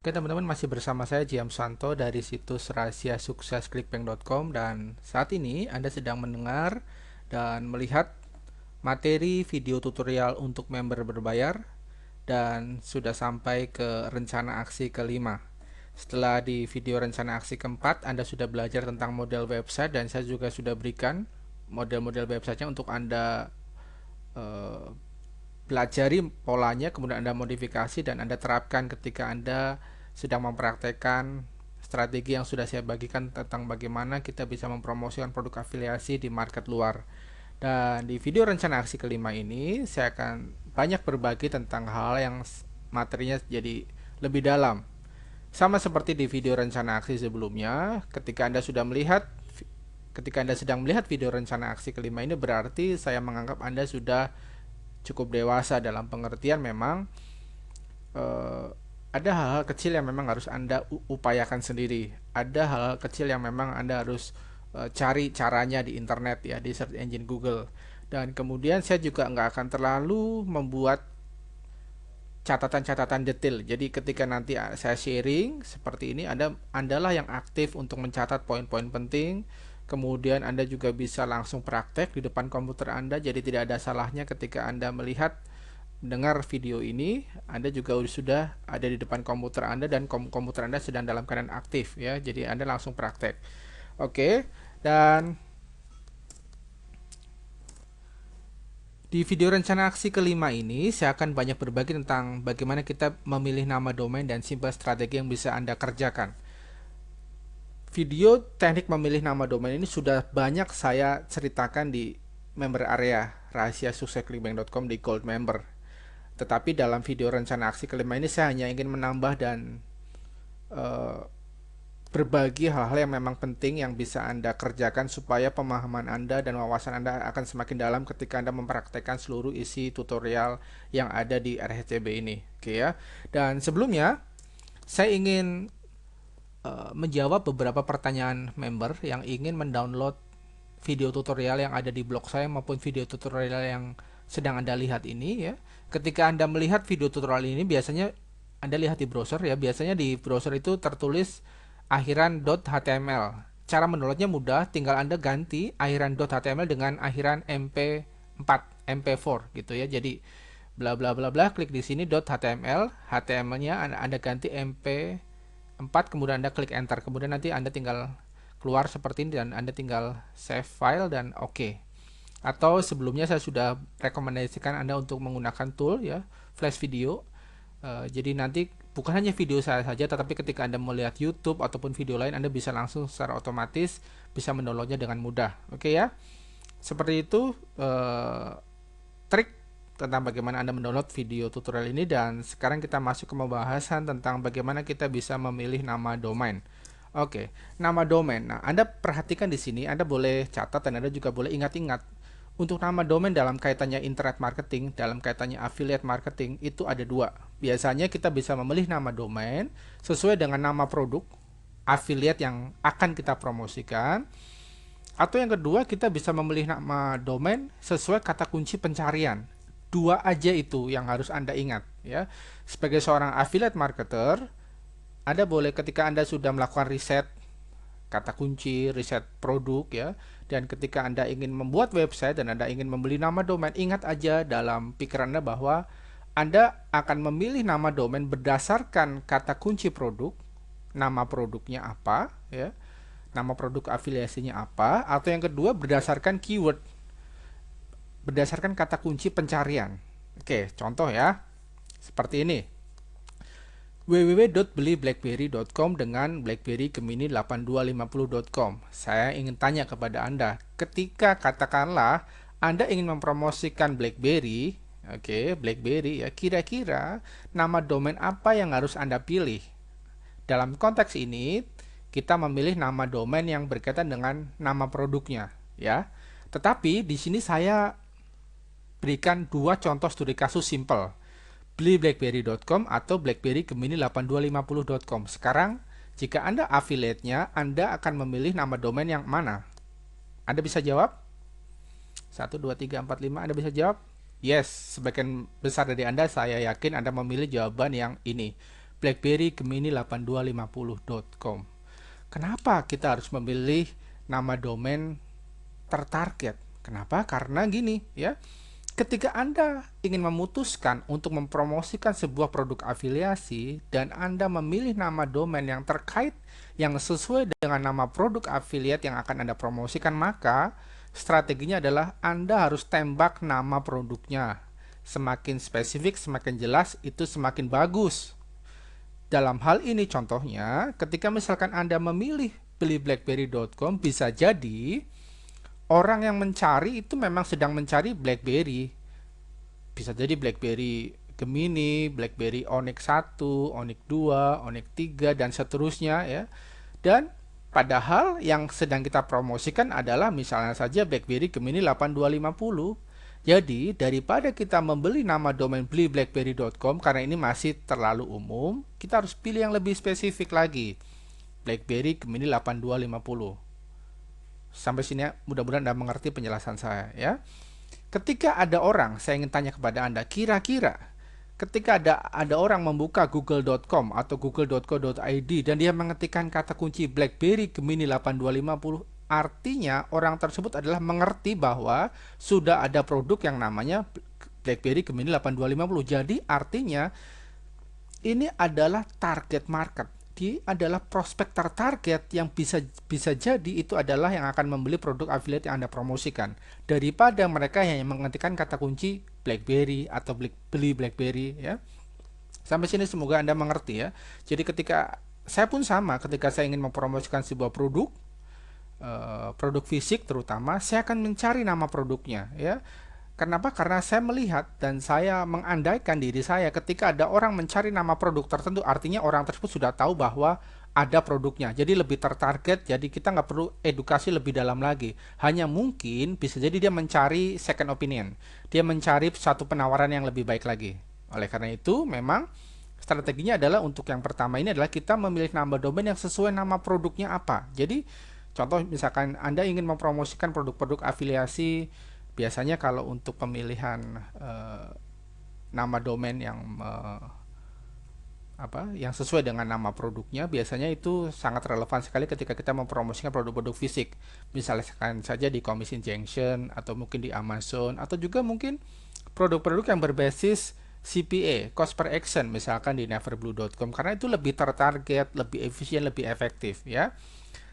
Oke teman-teman, masih bersama saya Jiam Santo dari situs rahasia sukses clickbank.com, dan saat ini Anda sedang mendengar dan melihat materi video tutorial untuk member berbayar dan sudah sampai ke rencana aksi kelima. Setelah di video rencana aksi keempat, Anda sudah belajar tentang model website dan saya juga sudah berikan model-model websitenya untuk Anda eh, pelajari polanya, kemudian Anda modifikasi dan Anda terapkan ketika Anda sedang mempraktekkan strategi yang sudah saya bagikan tentang bagaimana kita bisa mempromosikan produk afiliasi di market luar. Dan di video rencana aksi kelima ini, saya akan banyak berbagi tentang hal yang materinya jadi lebih dalam. Sama seperti di video rencana aksi sebelumnya, ketika Anda sedang melihat video rencana aksi kelima ini, berarti saya menganggap Anda sudah cukup dewasa dalam pengertian memang eh, ada hal-hal kecil yang memang harus Anda upayakan sendiri. Ada hal-hal kecil yang memang Anda harus cari caranya di internet ya, di search engine Google. Dan kemudian saya juga nggak akan terlalu membuat catatan-catatan detail. Jadi ketika nanti saya sharing seperti ini, Andalah yang aktif untuk mencatat poin-poin penting. Kemudian Anda juga bisa langsung praktek di depan komputer Anda. Jadi tidak ada salahnya ketika Anda mendengar video ini, Anda juga sudah ada di depan komputer Anda dan komputer Anda sedang dalam keadaan aktif ya. Jadi Anda langsung praktek. Oke. Dan di video rencana aksi kelima ini, saya akan banyak berbagi tentang bagaimana kita memilih nama domain dan simple strategi yang bisa Anda kerjakan. Video teknik memilih nama domain ini sudah banyak saya ceritakan di member area rahasia sukses clickbank.com di gold member. Tetapi dalam video rencana aksi kelima ini saya hanya ingin menambah dan uh, berbagi hal-hal yang memang penting yang bisa Anda kerjakan supaya pemahaman Anda dan wawasan Anda akan semakin dalam ketika Anda mempraktekkan seluruh isi tutorial yang ada di RHCB ini. Oke ya. Dan sebelumnya saya ingin menjawab beberapa pertanyaan member yang ingin mendownload video tutorial yang ada di blog saya maupun video tutorial yang sedang Anda lihat ini ya. Ketika Anda melihat video tutorial ini, biasanya Anda lihat di browser ya. Biasanya di browser itu tertulis akhiran.html. Cara mendownloadnya mudah, tinggal Anda ganti akhiran.html dengan akhiran mp4, mp4 gitu ya. Jadi bla bla bla bla, klik di sini .html, HTML-nya Anda ganti mp4, kemudian Anda klik enter. Kemudian nanti Anda tinggal keluar seperti ini dan Anda tinggal save file dan oke. Atau sebelumnya saya sudah rekomendasikan Anda untuk menggunakan tool ya, Flash Video. Jadi nanti bukan hanya video saya saja, tetapi ketika Anda melihat YouTube ataupun video lain, Anda bisa langsung secara otomatis bisa mendownloadnya dengan mudah. Oke ya, seperti itu trik tentang bagaimana Anda mendownload video tutorial ini. Dan sekarang kita masuk ke pembahasan tentang bagaimana kita bisa memilih nama domain. Oke, nama domain. Nah, Anda perhatikan di sini, Anda boleh catat dan Anda juga boleh ingat-ingat. Untuk nama domain dalam kaitannya internet marketing, dalam kaitannya affiliate marketing, itu ada dua. Biasanya kita bisa memilih nama domain sesuai dengan nama produk affiliate yang akan kita promosikan. Atau yang kedua, kita bisa memilih nama domain sesuai kata kunci pencarian. Dua aja itu yang harus Anda ingat ya. Sebagai seorang affiliate marketer, Anda boleh ketika Anda sudah melakukan riset kata kunci, riset produk ya, dan ketika Anda ingin membuat website dan Anda ingin membeli nama domain, ingat aja dalam pikiran Anda bahwa Anda akan memilih nama domain berdasarkan kata kunci produk, nama produknya apa ya, nama produk afiliasinya apa, atau yang kedua berdasarkan keyword, berdasarkan kata kunci pencarian. Oke, contoh ya, seperti ini. www.beliblackberry.com dengan BlackBerry Gemini 8250.com. Saya ingin tanya kepada Anda, ketika katakanlah Anda ingin mempromosikan BlackBerry, BlackBerry ya, kira-kira nama domain apa yang harus Anda pilih? Dalam konteks ini, kita memilih nama domain yang berkaitan dengan nama produknya, ya. Tetapi di sini saya berikan dua contoh studi kasus simple. beliblackberry.com atau BlackBerry Gemini 8250.com. Sekarang, jika Anda affiliate-nya, Anda akan memilih nama domain yang mana? Anda bisa jawab? 1, 2, 3, 4, 5. Anda bisa jawab? Yes, sebagian besar dari Anda, saya yakin Anda memilih jawaban yang ini. BlackBerry Gemini 8250.com. Kenapa kita harus memilih nama domain tertarget? Kenapa? Karena gini ya. Ketika Anda ingin memutuskan untuk mempromosikan sebuah produk afiliasi dan Anda memilih nama domain yang terkait yang sesuai dengan nama produk afiliat yang akan Anda promosikan, maka strateginya adalah Anda harus tembak nama produknya. Semakin spesifik, semakin jelas, itu semakin bagus. Dalam hal ini contohnya, ketika misalkan Anda memilih beliblackberry.com, bisa jadi orang yang mencari itu memang sedang mencari BlackBerry. Bisa jadi BlackBerry Gemini, BlackBerry Onyx 1, Onyx 2, Onyx 3, dan seterusnya ya. Dan padahal yang sedang kita promosikan adalah misalnya saja BlackBerry Gemini 8250. Jadi daripada kita membeli nama domain beliblackberry.com karena ini masih terlalu umum, kita harus pilih yang lebih spesifik lagi. BlackBerry Gemini 8250. Sampai sini ya, mudah-mudahan Anda mengerti penjelasan saya ya. Ketika ada orang, saya ingin tanya kepada Anda, kira-kira ketika ada orang membuka google.com atau google.co.id dan dia mengetikkan kata kunci BlackBerry Gemini 8250, artinya orang tersebut adalah mengerti bahwa sudah ada produk yang namanya BlackBerry Gemini 8250. Jadi artinya ini adalah target market. Dia adalah prospek tertarget yang bisa jadi itu adalah yang akan membeli produk affiliate yang Anda promosikan, daripada mereka yang mengetikkan kata kunci BlackBerry atau beli BlackBerry ya. Sampai sini semoga Anda mengerti ya. Jadi ketika saya pun sama, ketika saya ingin mempromosikan sebuah produk, produk fisik terutama, saya akan mencari nama produknya ya. Kenapa? Karena saya melihat dan saya mengandaikan diri saya ketika ada orang mencari nama produk tertentu, artinya orang tersebut sudah tahu bahwa ada produknya. Jadi lebih tertarget, jadi kita nggak perlu edukasi lebih dalam lagi. Hanya mungkin bisa jadi dia mencari second opinion. Dia mencari satu penawaran yang lebih baik lagi. Oleh karena itu, memang strateginya adalah untuk yang pertama ini adalah kita memilih nama domain yang sesuai nama produknya apa. Jadi, contoh misalkan Anda ingin mempromosikan produk-produk afiliasi. Biasanya kalau untuk pemilihan nama domain yang sesuai dengan nama produknya, biasanya itu sangat relevan sekali ketika kita mempromosikan produk-produk fisik. Misalnya saja di Commission Junction atau mungkin di Amazon atau juga mungkin produk-produk yang berbasis CPA, cost per action, misalkan di neverblue.com, karena itu lebih tertarget, lebih efisien, lebih efektif ya.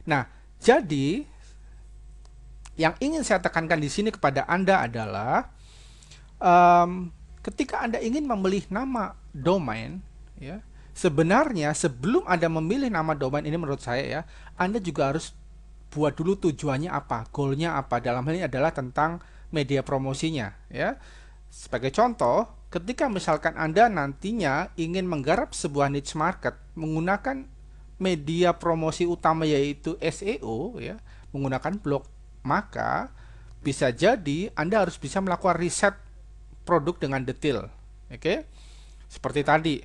Nah, jadi yang ingin saya tekankan di sini kepada Anda adalah ketika Anda ingin memilih nama domain ya, sebenarnya sebelum Anda memilih nama domain ini, menurut saya ya, Anda juga harus buat dulu tujuannya apa, goalnya apa. Dalam hal ini adalah tentang media promosinya ya. Sebagai contoh, ketika misalkan Anda nantinya ingin menggarap sebuah niche market menggunakan media promosi utama yaitu SEO ya, menggunakan blog, maka bisa jadi Anda harus bisa melakukan riset produk dengan detail. Oke, seperti tadi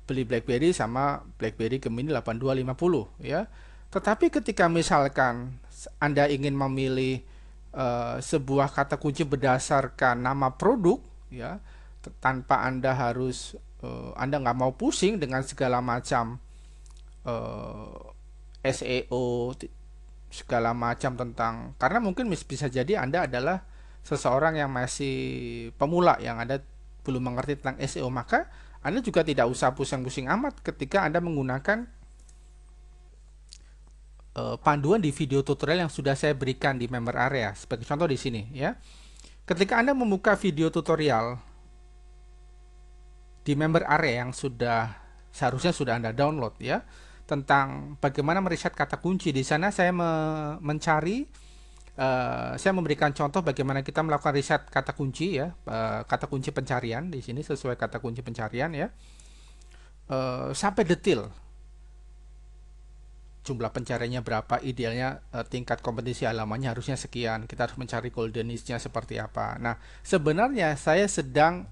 beli BlackBerry sama BlackBerry Gemini 8250 ya. Tetapi ketika misalkan Anda ingin memilih sebuah kata kunci berdasarkan nama produk ya, tanpa Anda harus Anda nggak mau pusing dengan segala macam SEO, segala macam tentang, karena mungkin bisa jadi Anda adalah seseorang yang masih pemula, yang Anda belum mengerti tentang SEO, maka Anda juga tidak usah pusing-pusing amat ketika Anda menggunakan panduan di video tutorial yang sudah saya berikan di member area. Sebagai contoh di sini ya. Ketika Anda membuka video tutorial di member area yang seharusnya sudah Anda download ya, tentang bagaimana meriset kata kunci. Di sana saya saya memberikan contoh bagaimana kita melakukan riset kata kunci ya, kata kunci pencarian di sini sesuai kata kunci pencarian ya, sampai detail. Jumlah pencariannya berapa, idealnya tingkat kompetisi halamannya harusnya sekian, kita harus mencari golden niche-nya seperti apa. Nah, sebenarnya saya sedang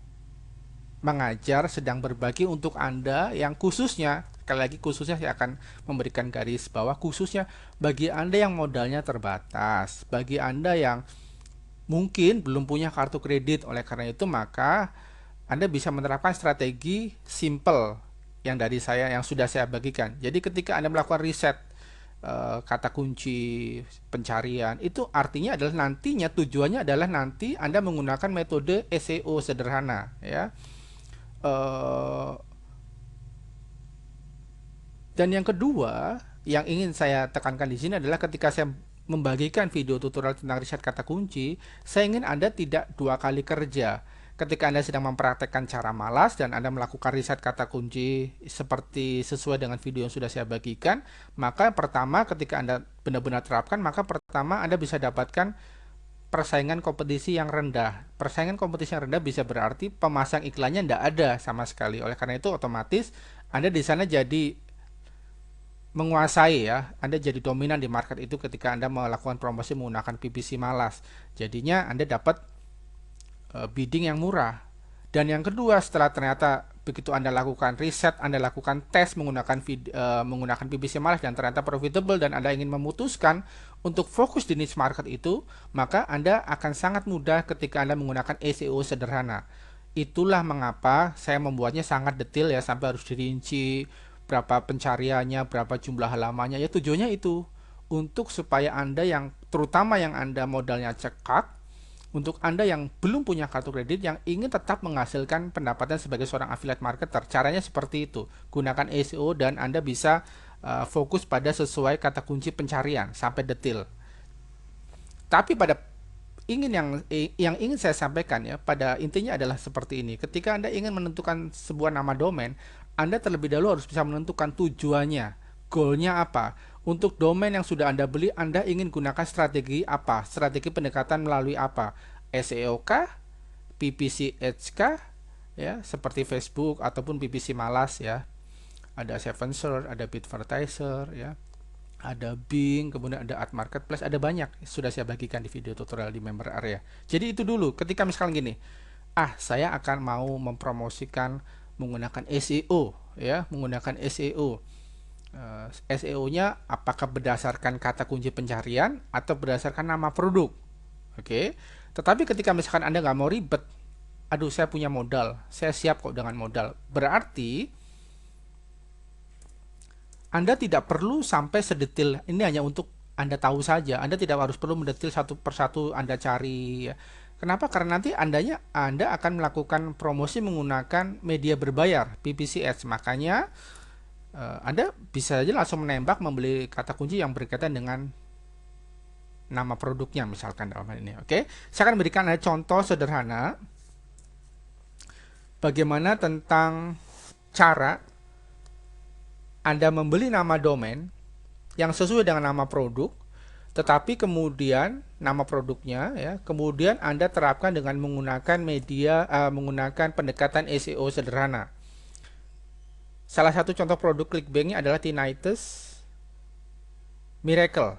mengajar, sedang berbagi untuk Anda yang khususnya, sekali lagi khususnya saya akan memberikan garis bawah, khususnya bagi Anda yang modalnya terbatas, bagi Anda yang mungkin belum punya kartu kredit. Oleh karena itu maka Anda bisa menerapkan strategi simple yang dari saya yang sudah saya bagikan. Jadi ketika Anda melakukan riset kata kunci pencarian, itu artinya adalah nantinya tujuannya adalah nanti Anda menggunakan metode SEO sederhana, ya. Eh, dan yang kedua yang ingin saya tekankan di sini adalah ketika saya membagikan video tutorial tentang riset kata kunci, saya ingin Anda tidak dua kali kerja. Ketika Anda sedang mempraktekkan cara malas dan Anda melakukan riset kata kunci seperti sesuai dengan video yang sudah saya bagikan, maka pertama ketika Anda benar-benar terapkan, maka pertama Anda bisa dapatkan persaingan kompetisi yang rendah. Persaingan kompetisi yang rendah bisa berarti pemasang iklannya tidak ada sama sekali. Oleh karena itu otomatis Anda di sana jadi menguasai, ya. Anda jadi dominan di market itu ketika Anda melakukan promosi menggunakan PPC malas. Jadinya Anda dapat bidding yang murah. Dan yang kedua, setelah ternyata begitu Anda lakukan riset, Anda lakukan tes menggunakan PPC malas dan ternyata profitable dan Anda ingin memutuskan untuk fokus di niche market itu, maka Anda akan sangat mudah ketika Anda menggunakan SEO sederhana. Itulah mengapa saya membuatnya sangat detail, ya, sampai harus dirinci berapa pencariannya, berapa jumlah halamannya. Ya tujuannya itu untuk supaya Anda yang terutama yang Anda modalnya cekak, untuk Anda yang belum punya kartu kredit yang ingin tetap menghasilkan pendapatan sebagai seorang affiliate marketer, caranya seperti itu. Gunakan SEO dan Anda bisa fokus pada sesuai kata kunci pencarian sampai detail. Tapi pada yang ingin saya sampaikan, ya, pada intinya adalah seperti ini. Ketika Anda ingin menentukan sebuah nama domain, Anda terlebih dahulu harus bisa menentukan tujuannya, goalnya apa. Untuk domain yang sudah Anda beli, Anda ingin gunakan strategi apa? Strategi pendekatan melalui apa? SEO kah? PPC Ads kah? Ya, seperti Facebook ataupun PPC malas, ya. Ada Seven Search, ada Bitvertiser, ya. Ada Bing, kemudian ada Ad Marketplace, ada banyak. Sudah saya bagikan di video tutorial di member area. Jadi itu dulu, ketika misalkan gini, saya akan mau mempromosikan menggunakan SEO, ya, menggunakan SEO. SEO-nya apakah berdasarkan kata kunci pencarian atau berdasarkan nama produk. Oke. Tetapi ketika misalkan Anda nggak mau ribet, aduh saya punya modal, saya siap kok dengan modal. Berarti Anda tidak perlu sampai sedetail ini, hanya untuk Anda tahu saja. Anda tidak harus perlu mendetil satu persatu Anda cari, ya. Kenapa? Karena nanti Anda akan melakukan promosi menggunakan media berbayar, PPC Ads. Makanya Anda bisa saja langsung menembak membeli kata kunci yang berkaitan dengan nama produknya, misalkan dalam hal ini. Oke, saya akan berikan contoh sederhana bagaimana tentang cara Anda membeli nama domain yang sesuai dengan nama produk, tetapi kemudian nama produknya, ya, kemudian Anda terapkan dengan menggunakan menggunakan pendekatan SEO sederhana. Salah satu contoh produk clickbanknya adalah Tinnitus Miracle.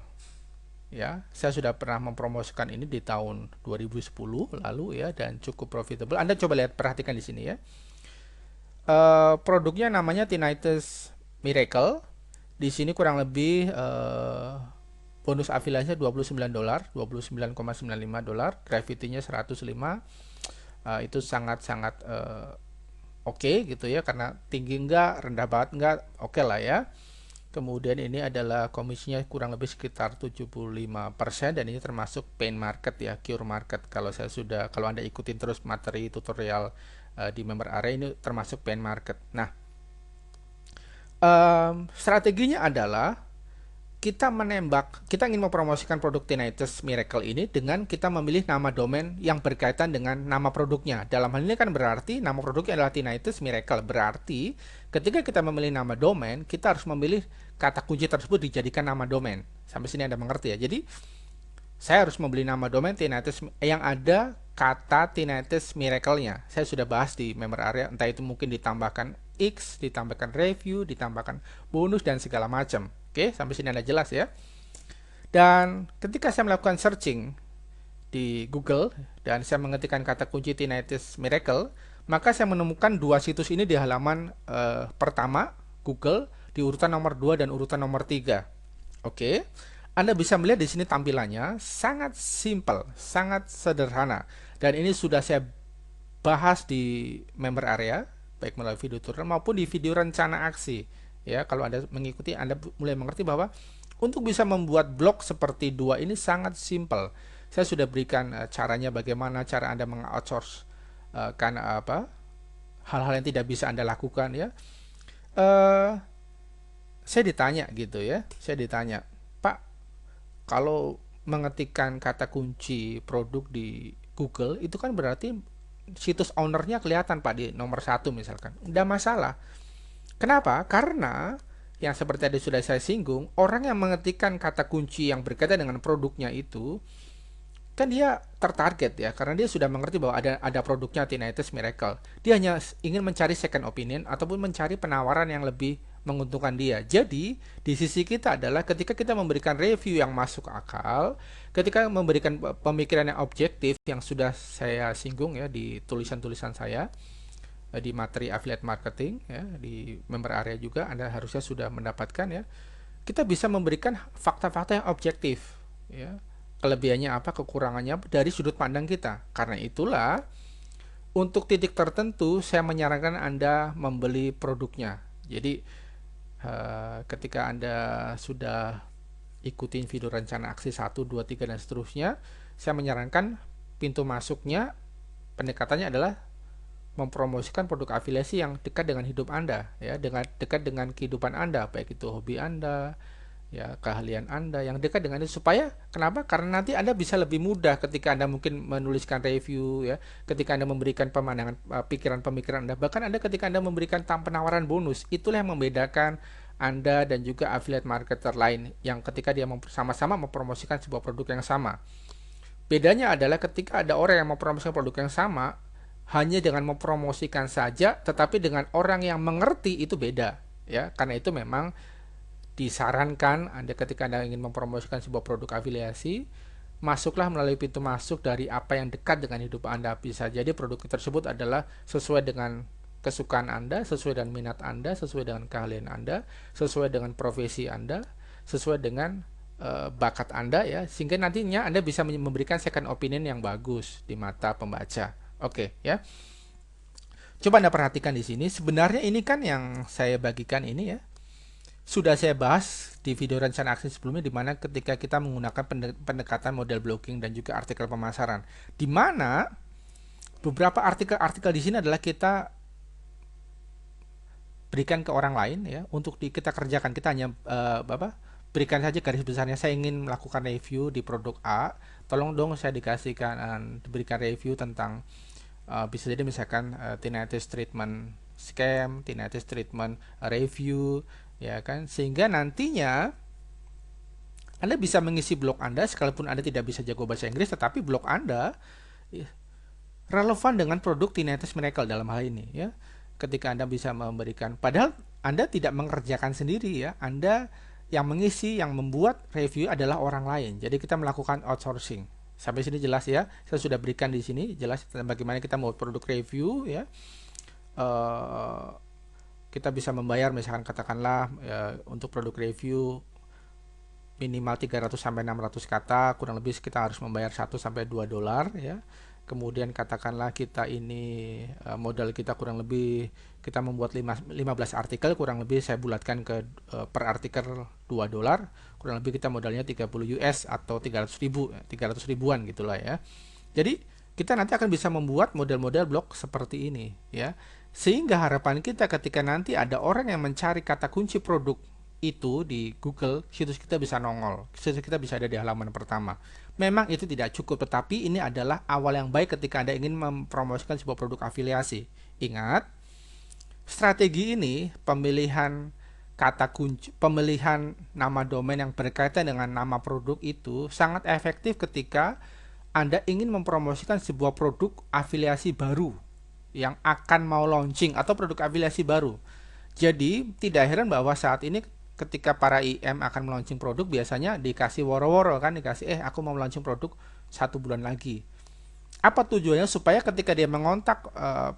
Ya, saya sudah pernah mempromosikan ini di tahun 2010 lalu, ya, dan cukup profitable. Anda coba lihat, perhatikan di sini, ya. Produknya namanya Tinnitus Miracle. Di sini kurang lebih bonus afiliasinya $29, $29,95, gravity-nya 105. Itu sangat-sangat oke, gitu, ya, karena tinggi enggak, rendah banget enggak, oke lah, ya. Kemudian ini adalah komisinya kurang lebih sekitar 75% dan ini termasuk paid market, ya, cure market. Kalau Anda ikutin terus materi tutorial di member area, ini termasuk paid market. Nah, strateginya adalah kita ingin mempromosikan produk Tinnitus Miracle ini dengan kita memilih nama domain yang berkaitan dengan nama produknya. Dalam hal ini kan berarti nama produknya adalah Tinnitus Miracle. Berarti ketika kita memilih nama domain, kita harus memilih kata kunci tersebut dijadikan nama domain. Sampai sini Anda mengerti, ya. Jadi saya harus membeli nama domain Tinnitus yang ada kata Tinnitus Miracle-nya. Saya sudah bahas di member area, entah itu mungkin ditambahkan X, ditambahkan review, ditambahkan bonus dan segala macam. Oke, sampai sini Anda jelas, ya. Dan ketika saya melakukan searching di Google dan saya mengetikkan kata kunci Tinnitus Miracle, maka saya menemukan dua situs ini di halaman pertama Google, di urutan nomor 2 dan urutan nomor 3. Oke. Anda bisa melihat di sini tampilannya sangat simple, sangat sederhana. Dan ini sudah saya bahas di member area, baik melalui video tutorial maupun di video rencana aksi. Ya, kalau Anda mengikuti, Anda mulai mengerti bahwa untuk bisa membuat blog seperti dua ini sangat simpel. Saya sudah berikan caranya, bagaimana cara Anda meng-outsource karena apa hal-hal yang tidak bisa Anda lakukan ya. Saya ditanya gitu ya, saya ditanya, Pak, kalau mengetikkan kata kunci produk di Google itu kan berarti situs ownernya kelihatan Pak di nomor 1 misalkan. Tidak masalah. Kenapa? Karena yang seperti tadi sudah saya singgung, orang yang mengetikkan kata kunci yang berkaitan dengan produknya itu kan dia tertarget ya, karena dia sudah mengerti bahwa ada produknya Tinnitus Miracle. Dia hanya ingin mencari second opinion ataupun mencari penawaran yang lebih menguntungkan dia. Jadi di sisi kita adalah ketika kita memberikan review yang masuk akal, ketika memberikan pemikiran yang objektif yang sudah saya singgung ya di tulisan-tulisan saya di materi affiliate marketing ya, di member area juga Anda harusnya sudah mendapatkan ya. Kita bisa memberikan fakta-fakta yang objektif ya. Kelebihannya apa, kekurangannya dari sudut pandang kita. Karena itulah untuk titik tertentu saya menyarankan Anda membeli produknya. Jadi ketika Anda sudah ikutin video rencana aksi 1, 2, 3 dan seterusnya, saya menyarankan pintu masuknya pendekatannya adalah mempromosikan produk afiliasi yang dekat dengan hidup Anda ya, dekat dengan kehidupan Anda, baik itu hobi Anda ya, keahlian Anda yang dekat dengan itu. Supaya kenapa? Karena nanti Anda bisa lebih mudah ketika Anda mungkin menuliskan review ya, ketika Anda memberikan pemandangan pikiran-pemikiran Anda, bahkan Anda ketika Anda memberikan penawaran bonus. Itulah yang membedakan Anda dan juga affiliate marketer lain yang ketika dia sama-sama mempromosikan sebuah produk yang sama. Bedanya adalah ketika ada orang yang mempromosikan produk yang sama hanya dengan mempromosikan saja, tetapi dengan orang yang mengerti itu beda ya. Karena itu memang disarankan Anda ketika Anda ingin mempromosikan sebuah produk afiliasi, masuklah melalui pintu masuk dari apa yang dekat dengan hidup Anda. Bisa jadi produk tersebut adalah sesuai dengan kesukaan Anda, sesuai dengan minat Anda, sesuai dengan keahlian Anda, sesuai dengan profesi Anda, sesuai dengan bakat Anda ya, sehingga nantinya Anda bisa memberikan second opinion yang bagus di mata pembaca. Oke ya. Coba Anda perhatikan di sini, sebenarnya ini kan yang saya bagikan ini ya, sudah saya bahas di video rencana aksi sebelumnya, di mana ketika kita menggunakan pendekatan model blocking dan juga artikel pemasaran, di mana beberapa artikel-artikel di sini adalah kita berikan ke orang lain ya, untuk kita kerjakan. Kita hanya berikan saja garis besarnya, saya ingin melakukan review di produk A, tolong dong saya diberikan review tentang bisa jadi misalkan tinnitus treatment scam, tinnitus treatment review ya kan, sehingga nantinya Anda bisa mengisi blog Anda sekalipun Anda tidak bisa jago bahasa Inggris, tetapi blog Anda relevan dengan produk Tinnitus Miracle dalam hal ini ya. Ketika Anda bisa memberikan, padahal Anda tidak mengerjakan sendiri ya, Anda yang mengisi, yang membuat review adalah orang lain. Jadi kita melakukan outsourcing. Sampai sini jelas ya, saya sudah berikan di sini jelas tentang bagaimana kita membuat produk review ya. Kita bisa membayar misalkan katakanlah untuk produk review minimal 300 sampai 600 kata, kurang lebih kita harus membayar 1 sampai 2 dolar ya. Kemudian katakanlah kita ini modal kita kurang lebih, kita membuat 15 artikel, kurang lebih saya bulatkan ke per artikel 2 dolar, kurang lebih kita modalnya 30 US atau 300 ribuan gitulah ya. Jadi kita nanti akan bisa membuat model-model blog seperti ini ya. Sehingga harapan kita ketika nanti ada orang yang mencari kata kunci produk itu di Google, situs kita bisa nongol, situs kita bisa ada di halaman pertama. Memang itu tidak cukup, tetapi ini adalah awal yang baik ketika Anda ingin mempromosikan sebuah produk afiliasi. Ingat, strategi ini, pemilihan kata kunci, pemilihan nama domain yang berkaitan dengan nama produk itu sangat efektif ketika Anda ingin mempromosikan sebuah produk afiliasi baru yang akan mau launching atau produk afiliasi baru. Jadi tidak heran bahwa saat ini ketika para IM akan melaunching produk biasanya dikasih woro-woro kan, dikasih aku mau melaunching produk 1 bulan lagi. Apa tujuannya? Supaya ketika dia mengontak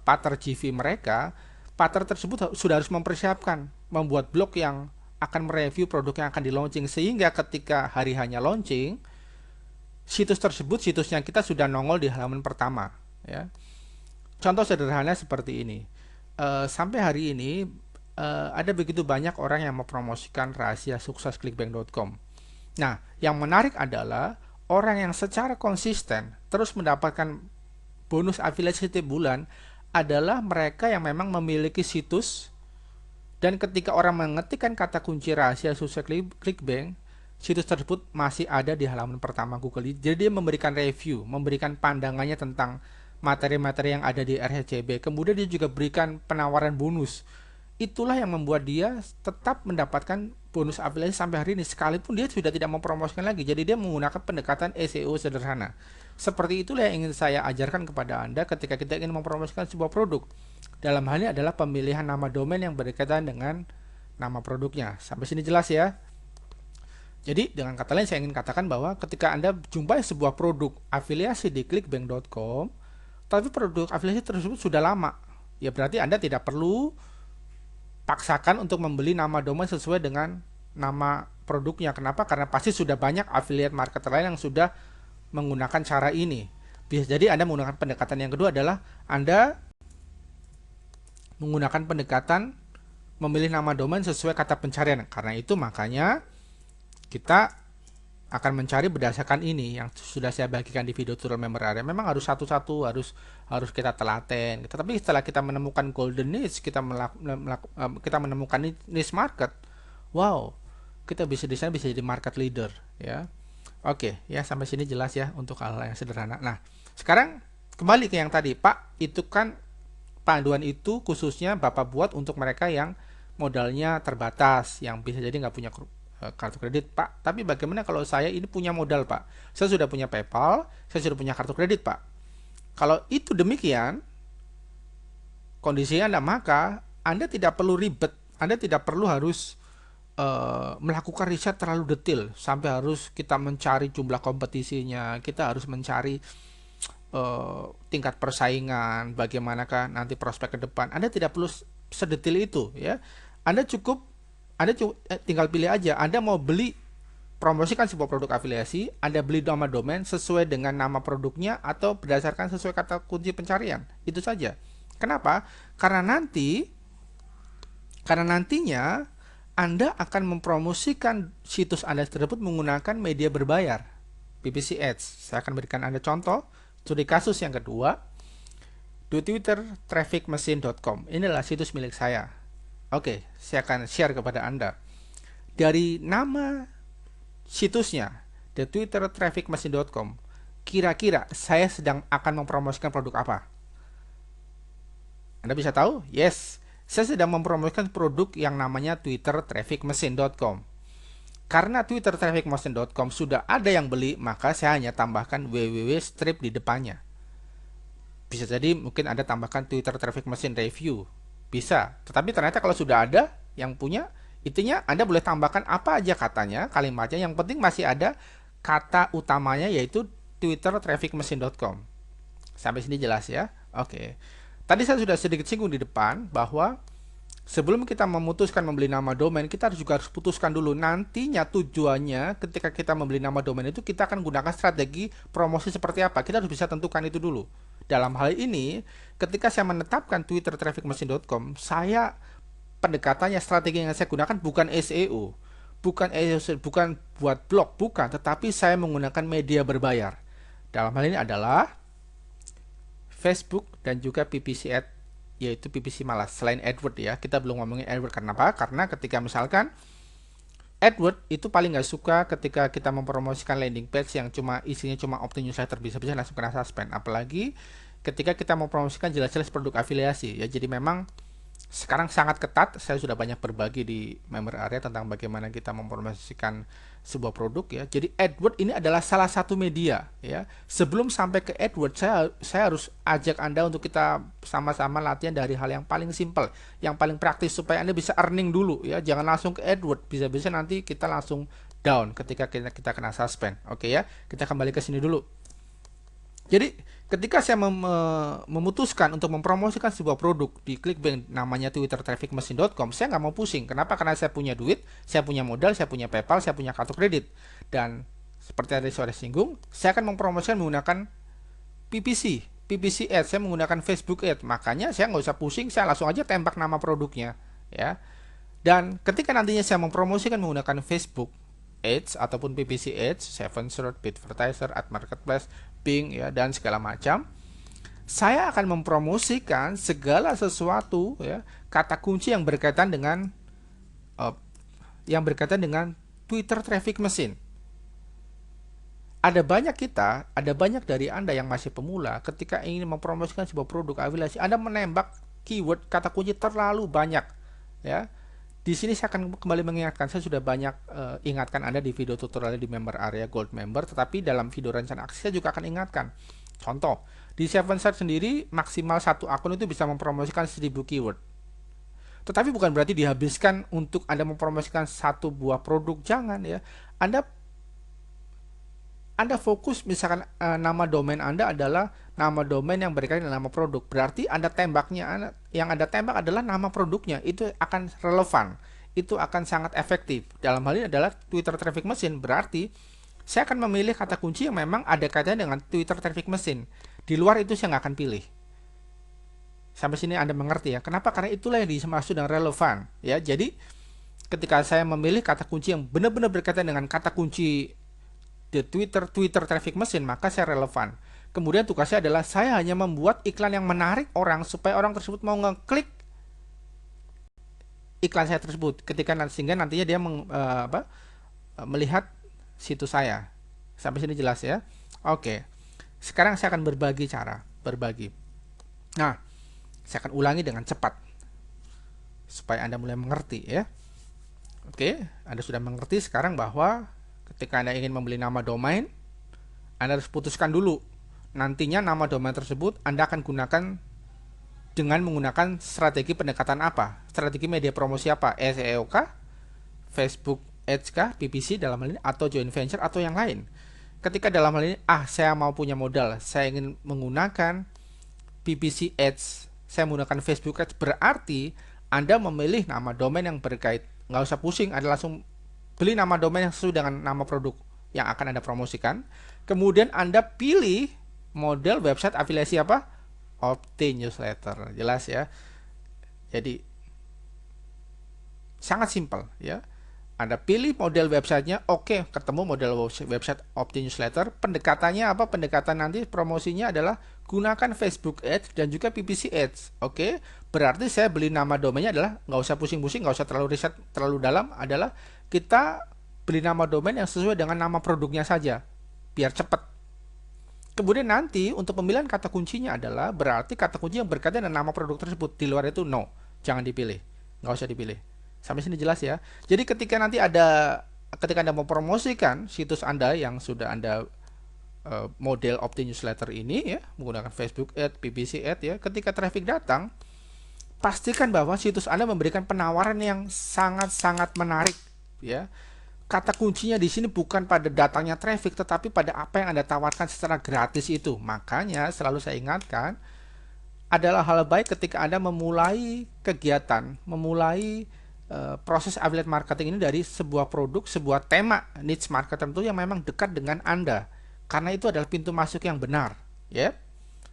partner GV mereka, partner tersebut sudah harus mempersiapkan membuat blog yang akan mereview produk yang akan di launching, sehingga ketika hari hanya launching, situs tersebut, situsnya kita sudah nongol di halaman pertama ya. Contoh sederhana seperti ini. Sampai hari ini ada begitu banyak orang yang mempromosikan rahasia sukses clickbank.com. Nah, yang menarik adalah orang yang secara konsisten terus mendapatkan bonus afiliasi setiap bulan adalah mereka yang memang memiliki situs, dan ketika orang mengetikkan kata kunci rahasia sukses clickbank, situs tersebut masih ada di halaman pertama Google. Jadi dia memberikan review, memberikan pandangannya tentang materi-materi yang ada di RHCB. Kemudian dia juga berikan penawaran bonus. Itulah yang membuat dia tetap mendapatkan bonus afiliasi sampai hari ini, sekalipun dia sudah tidak mempromosikan lagi. Jadi dia menggunakan pendekatan SEO sederhana. Seperti itulah yang ingin saya ajarkan kepada Anda ketika kita ingin mempromosikan sebuah produk. Dalam hal ini adalah pemilihan nama domain yang berkaitan dengan nama produknya. Sampai sini jelas ya? Jadi dengan kata lain saya ingin katakan bahwa ketika Anda jumpai sebuah produk afiliasi di clickbank.com, tapi produk afiliasi tersebut sudah lama, ya berarti Anda tidak perlu paksakan untuk membeli nama domain sesuai dengan nama produknya. Kenapa? Karena pasti sudah banyak affiliate marketer lain yang sudah menggunakan cara ini. Bisa jadi Anda menggunakan pendekatan yang kedua adalah Anda menggunakan pendekatan memilih nama domain sesuai kata pencarian. Karena itu makanya kita akan mencari berdasarkan ini yang sudah saya bagikan di video tutorial member area. Memang harus satu-satu, harus kita telaten. Tapi setelah kita menemukan golden niche, kita menemukan niche market, wow, kita bisa di sana bisa jadi market leader ya. Oke, ya sampai sini jelas ya untuk hal-hal yang sederhana. Nah, sekarang kembali ke yang tadi, Pak, itu kan panduan itu khususnya Bapak buat untuk mereka yang modalnya terbatas, yang bisa jadi nggak punya kartu kredit, Pak. Tapi bagaimana kalau saya ini punya modal, Pak? Saya sudah punya PayPal, saya sudah punya kartu kredit, Pak. Kalau itu demikian kondisinya Anda, maka Anda tidak perlu ribet, Anda tidak perlu harus melakukan riset terlalu detail sampai harus kita mencari jumlah kompetisinya, kita harus mencari tingkat persaingan, bagaimanakah nanti prospek ke depan. Anda tidak perlu sedetail itu ya. Anda tinggal pilih aja, Anda mau beli promosikan sebuah produk afiliasi, Anda beli nama domain sesuai dengan nama produknya atau berdasarkan sesuai kata kunci pencarian. Itu saja. Kenapa? Karena nantinya Anda akan mempromosikan situs Anda tersebut menggunakan media berbayar, PPC Ads. Saya akan berikan Anda contoh. Studi kasus yang kedua, di Twitter trafficmachine.com. Inilah situs milik saya. Oke, saya akan share kepada Anda. Dari nama situsnya, di Twitter trafficmachine.com, kira-kira saya sedang akan mempromosikan produk apa? Anda bisa tahu? Yes, saya sedang mempromosikan produk yang namanya Twitter trafficmachine.com. Karena Twitter trafficmachine.com sudah ada yang beli, maka saya hanya tambahkan www strip di depannya. Bisa jadi mungkin Anda tambahkan Twitter Traffic Machine Review. Bisa. Tetapi ternyata kalau sudah ada yang punya, intinya Anda boleh tambahkan apa aja katanya, kalimatnya. Yang penting masih ada kata utamanya yaitu Twitter trafficmachine.com. Sampai sini jelas ya? Oke. Tadi saya sudah sedikit singgung di depan bahwa sebelum kita memutuskan membeli nama domain, kita juga harus putuskan dulu nantinya tujuannya ketika kita membeli nama domain itu kita akan gunakan strategi promosi seperti apa. Kita harus bisa tentukan itu dulu. Dalam hal ini, ketika saya menetapkan Twitter trafficmachine.com, pendekatannya, strategi yang saya gunakan bukan SEO, bukan buat blog, bukan, tetapi saya menggunakan media berbayar. Dalam hal ini adalah Facebook dan juga PPC Ad, yaitu PPC malas selain AdWords ya. Kita belum ngomongin AdWords. Kenapa? Karena ketika misalkan AdWords itu paling nggak suka ketika kita mempromosikan landing page yang isinya cuma opt-in newsletter, bisa-bisa langsung kena suspend. Apalagi ketika kita mempromosikan jelas-jelas produk afiliasi ya. Jadi memang sekarang sangat ketat. Saya sudah banyak berbagi di member area tentang bagaimana kita mempromosikan sebuah produk ya. Jadi AdWords ini adalah salah satu media ya. Sebelum sampai ke AdWords, saya harus ajak Anda untuk kita sama-sama latihan dari hal yang paling simple, yang paling praktis supaya Anda bisa earning dulu ya. Jangan langsung ke AdWords, bisa-bisa nanti kita langsung down ketika kita kena suspend. Oke ya. Kita kembali ke sini dulu. Jadi ketika saya memutuskan untuk mempromosikan sebuah produk di Clickbank namanya Twitter trafficmachine.com, saya nggak mau pusing. Kenapa? Karena saya punya duit, saya punya modal, saya punya PayPal, saya punya kartu kredit. Dan seperti tadi sudah singgung, saya akan mempromosikan menggunakan PPC, PPC Ads, saya menggunakan Facebook Ads. Makanya saya nggak usah pusing, saya langsung aja tembak nama produknya, ya. Dan ketika nantinya saya mempromosikan menggunakan Facebook Ads ataupun PPC Ads, 7Search, Bidvertiser, Ad Marketplace, Bing, ya, dan segala macam, saya akan mempromosikan segala sesuatu, ya, kata kunci yang berkaitan dengan Twitter traffic machine. Ada banyak dari Anda yang masih pemula, ketika ingin mempromosikan sebuah produk afiliasi, Anda menembak keyword kata kunci terlalu banyak, ya. Di sini saya akan kembali mengingatkan, saya sudah banyak ingatkan Anda di video tutorial di member area Gold Member, tetapi dalam video rencana aksi saya juga akan ingatkan. Contoh, di 7Search sendiri maksimal satu akun itu bisa mempromosikan 1000 keyword. Tetapi bukan berarti dihabiskan untuk Anda mempromosikan satu buah produk, jangan, ya. Anda fokus misalkan nama domain Anda adalah nama domain yang berkaitan dengan nama produk. Berarti Anda yang Anda tembak adalah nama produknya. Itu akan relevan. Itu akan sangat efektif. Dalam hal ini adalah Twitter traffic machine. Berarti saya akan memilih kata kunci yang memang ada kaitannya dengan Twitter traffic machine. Di luar itu saya nggak akan pilih. Sampai sini Anda mengerti, ya. Kenapa? Karena itulah yang dimaksud dengan relevan, ya. Jadi ketika saya memilih kata kunci yang benar-benar berkaitan dengan kata kunci the Twitter traffic machine, maka saya relevan. Kemudian tugasnya adalah saya hanya membuat iklan yang menarik orang supaya orang tersebut mau ngeklik iklan saya tersebut sehingga nantinya dia melihat situs saya. Sampai sini jelas, ya. Oke. Sekarang saya akan berbagi. Nah, saya akan ulangi dengan cepat supaya Anda mulai mengerti, ya. Oke, Anda sudah mengerti sekarang bahwa ketika Anda ingin membeli nama domain, Anda harus putuskan dulu nantinya nama domain tersebut Anda akan gunakan dengan menggunakan strategi pendekatan apa, strategi media promosi apa, SEO kah, Facebook Ads kah, PPC dalam hal ini, atau joint venture atau yang lain. Ketika dalam hal ini, saya mau punya modal, saya ingin menggunakan PPC Ads, saya menggunakan Facebook Ads, berarti Anda memilih nama domain yang berkait. Nggak usah pusing, Anda langsung beli nama domain yang sesuai dengan nama produk yang akan Anda promosikan. Kemudian Anda pilih model website afiliasi apa? Opt-in-newsletter. Jelas, ya. Jadi sangat simpel, ya. Anda pilih model websitenya, oke, ketemu model website opt-in-newsletter. Pendekatannya apa? Pendekatan nanti promosinya adalah gunakan Facebook Ads dan juga PPC Ads. Oke, berarti saya beli nama domainnya adalah nggak usah pusing-pusing, nggak usah terlalu riset terlalu dalam, adalah kita beli nama domain yang sesuai dengan nama produknya saja, biar cepat. Kemudian nanti untuk pemilihan kata kuncinya adalah berarti kata kunci yang berkaitan dengan nama produk tersebut. Di luar itu no, jangan dipilih, nggak usah dipilih. Sampai sini jelas, ya. Jadi ketika Anda mempromosikan situs Anda yang sudah Anda model opt-in newsletter ini, ya, menggunakan Facebook Ads, PPC Ads, ya, ketika traffic datang, pastikan bahwa situs Anda memberikan penawaran yang sangat-sangat menarik, ya. Kata kuncinya di sini bukan pada datangnya traffic, tetapi pada apa yang Anda tawarkan secara gratis itu. Makanya selalu saya ingatkan, adalah hal baik ketika Anda memulai kegiatan, memulai proses affiliate marketing ini dari sebuah produk, sebuah tema niche market tertentu yang memang dekat dengan Anda, karena itu adalah pintu masuk yang benar, ya.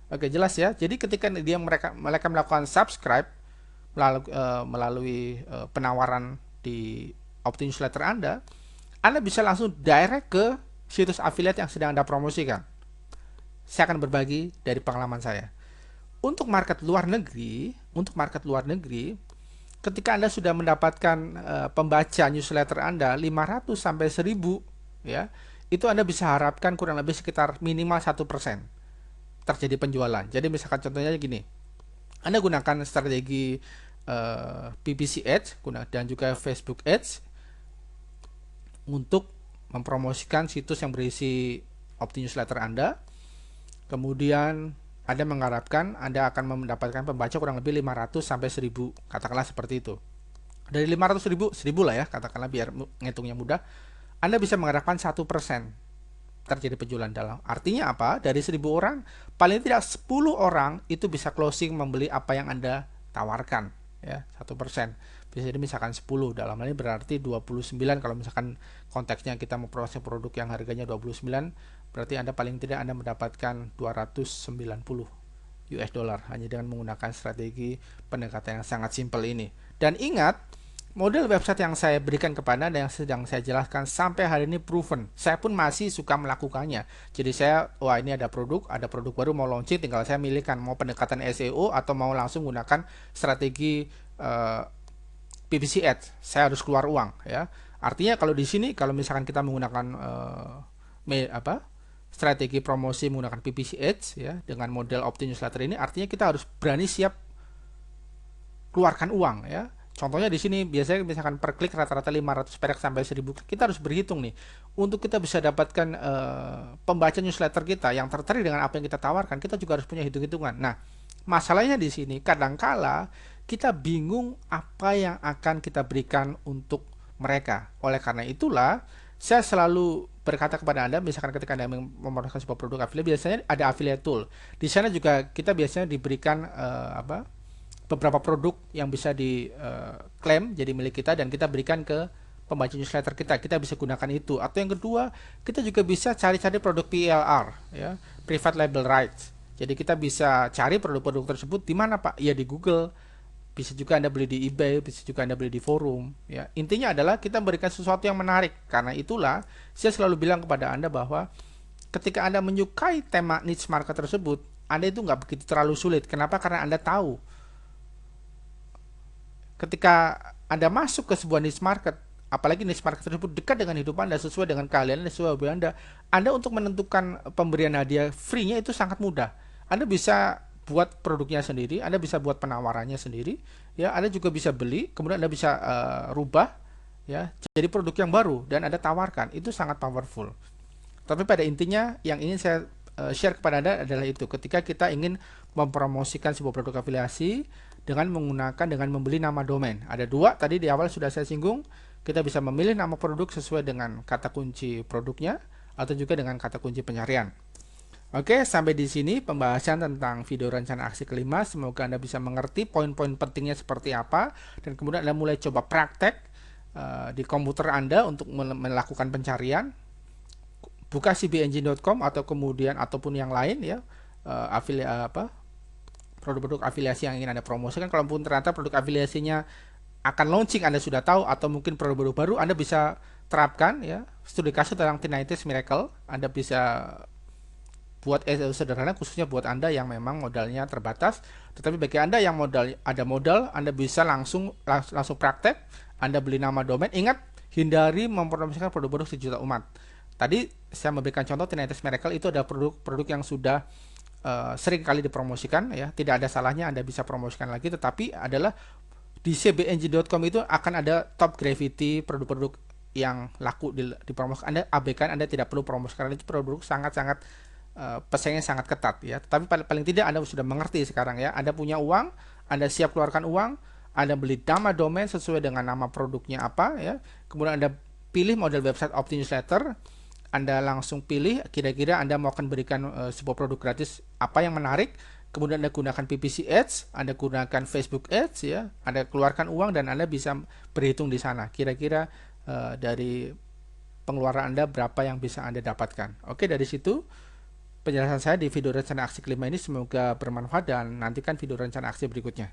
Oke, jelas, ya. Jadi ketika mereka melakukan subscribe melalui penawaran di opt-in newsletter Anda bisa langsung direct ke situs affiliate yang sedang Anda promosikan. Saya akan berbagi dari pengalaman saya. Untuk market luar negeri, ketika Anda sudah mendapatkan pembaca newsletter Anda 500 sampai 1000, ya, itu Anda bisa harapkan kurang lebih sekitar minimal 1% terjadi penjualan. Jadi misalkan contohnya gini, Anda gunakan strategi PPC Ads dan juga Facebook Ads untuk mempromosikan situs yang berisi opt-in newsletter Anda. Kemudian Anda mengharapkan Anda akan mendapatkan pembaca kurang lebih 500 sampai 1000, katakanlah seperti itu. Dari 500 1000 lah, ya, katakanlah biar ngitungnya mudah. Anda bisa mengharapkan 1% terjadi penjualan dalam. Artinya apa? Dari 1000 orang, paling tidak 10 orang itu bisa closing membeli apa yang Anda tawarkan, ya, 1%. Bisa jadi misalkan 10, dalam hal ini berarti 29. Kalau misalkan konteksnya kita memproses produk yang harganya 29, berarti Anda paling tidak Anda mendapatkan 290 US dollar hanya dengan menggunakan strategi pendekatan yang sangat simpel ini. Dan ingat, model website yang saya berikan kepada Anda yang sedang saya jelaskan sampai hari ini proven. Saya pun masih suka melakukannya. Jadi saya, wah ini ada produk baru mau launching, tinggal saya milihkan mau pendekatan SEO atau mau langsung gunakan strategi PPC ads. Saya harus keluar uang ya. Artinya kalau di sini kalau misalkan kita menggunakan strategi promosi menggunakan PPC ads ya dengan model opt-in newsletter ini, artinya kita harus berani siap keluarkan uang ya. Contohnya di sini biasanya misalkan per klik rata-rata 500 perak sampai 1000 klik, kita harus berhitung nih untuk kita bisa dapatkan pembaca newsletter kita yang tertarik dengan apa yang kita tawarkan. Kita juga harus punya hitung-hitungan. Nah, masalahnya di sini kadangkala kita bingung apa yang akan kita berikan untuk mereka. Oleh karena itulah saya selalu berkata kepada Anda, misalkan ketika Anda memerankan sebuah produk affiliate, biasanya ada affiliate tool. Di sana juga kita biasanya diberikan beberapa produk yang bisa diklaim jadi milik kita dan kita berikan ke pembaca newsletter kita. Kita bisa gunakan itu. Atau yang kedua, kita juga bisa cari-cari produk PLR ya, private label rights. Jadi kita bisa cari produk-produk tersebut di mana Pak? Ya di Google. Bisa juga Anda beli di eBay, bisa juga Anda beli di forum ya. Intinya adalah kita memberikan sesuatu yang menarik. Karena itulah saya selalu bilang kepada Anda bahwa ketika Anda menyukai tema niche market tersebut, Anda itu nggak begitu terlalu sulit. Kenapa? Karena Anda tahu ketika Anda masuk ke sebuah niche market, apalagi niche market tersebut dekat dengan hidup Anda, sesuai dengan keahlian, sesuai hobi Anda untuk menentukan pemberian hadiah free-nya itu sangat mudah. Anda bisa buat produknya sendiri, Anda bisa buat penawarannya sendiri, ya. Anda juga bisa beli, kemudian Anda bisa rubah, ya, jadi produk yang baru dan Anda tawarkan. Itu sangat powerful. Tapi pada intinya yang ingin saya share kepada Anda adalah itu. Ketika kita ingin mempromosikan sebuah produk afiliasi dengan membeli nama domain. Ada dua tadi di awal sudah saya singgung. Kita bisa memilih nama produk sesuai dengan kata kunci produknya atau juga dengan kata kunci pencarian. Oke, sampai di sini pembahasan tentang video rencana aksi kelima. Semoga Anda bisa mengerti poin-poin pentingnya seperti apa dan kemudian Anda mulai coba praktek di komputer Anda untuk melakukan pencarian. Buka cbengine.com atau kemudian ataupun yang lain ya, produk-produk afiliasi yang ingin Anda promosikan. Kalaupun ternyata produk afiliasinya akan launching Anda sudah tahu, atau mungkin produk baru Anda bisa terapkan ya. Studi kasus tentang Tinnitus Miracle Anda bisa buat sederhana khususnya buat Anda yang memang modalnya terbatas. Tetapi bagi Anda yang ada modal, Anda bisa langsung praktek. Anda beli nama domain. Ingat, hindari mempromosikan produk-produk sejuta umat. Tadi saya memberikan contoh Tinnitus Miracle itu ada produk yang sudah sering kali dipromosikan ya. Tidak ada salahnya Anda bisa promosikan lagi, tetapi adalah di cbengine.com itu akan ada top gravity produk-produk yang laku dipromosikan. Anda abaikan, Anda tidak perlu promosikan, itu produk sangat-sangat pesaingnya sangat ketat ya. Tapi paling tidak Anda sudah mengerti sekarang ya. Anda punya uang, Anda siap keluarkan uang, Anda beli nama domain sesuai dengan nama produknya apa ya. Kemudian Anda pilih model website opt-in newsletter. Anda langsung pilih kira-kira Anda mau akan berikan sebuah produk gratis apa yang menarik. Kemudian Anda gunakan PPC ads, Anda gunakan Facebook ads ya. Anda keluarkan uang dan Anda bisa berhitung di sana. Kira-kira dari pengeluaran Anda berapa yang bisa Anda dapatkan. Oke, dari situ penjelasan saya di video rencana aksi kelima ini semoga bermanfaat dan nantikan video rencana aksi berikutnya.